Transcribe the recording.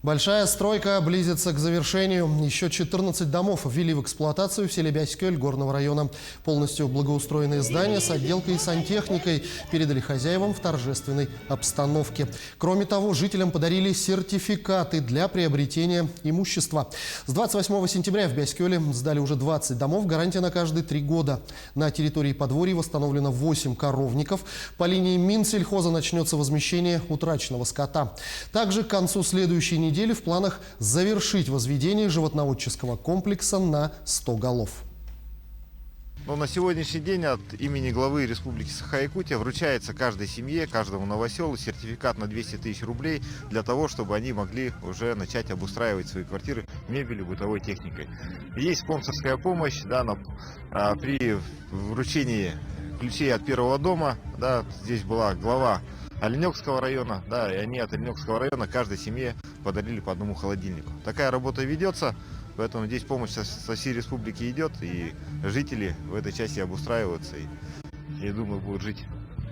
Большая стройка близится к завершению. Еще 14 домов ввели в эксплуатацию в селе Бяськёль Горного района. Полностью благоустроенные здания с отделкой и сантехникой передали хозяевам в торжественной обстановке. Кроме того, жителям подарили сертификаты для приобретения имущества. С 28 сентября в Бяськёле сдали уже 20 домов, гарантия на каждые 3 года. На территории подворий восстановлено 8 коровников. По линии Минсельхоза начнется возмещение утраченного скота. Также к концу следующей недели в планах завершить возведение животноводческого комплекса на 100 голов. Но на сегодняшний день от имени главы Республики Саха-Якутия вручается каждой семье, каждому новоселу сертификат на 200 тысяч рублей для того, чтобы они могли уже начать обустраивать свои квартиры мебелью, бытовой техникой. Есть спонсорская помощь, да, при вручении ключей от первого дома. Да, здесь была глава Оленёкского района, да, и они от Оленёкского района каждой семье подарили по одному холодильнику. Такая работа ведется, поэтому здесь помощь со всей республики идет, и жители в этой части обустраиваются, и думаю, будут жить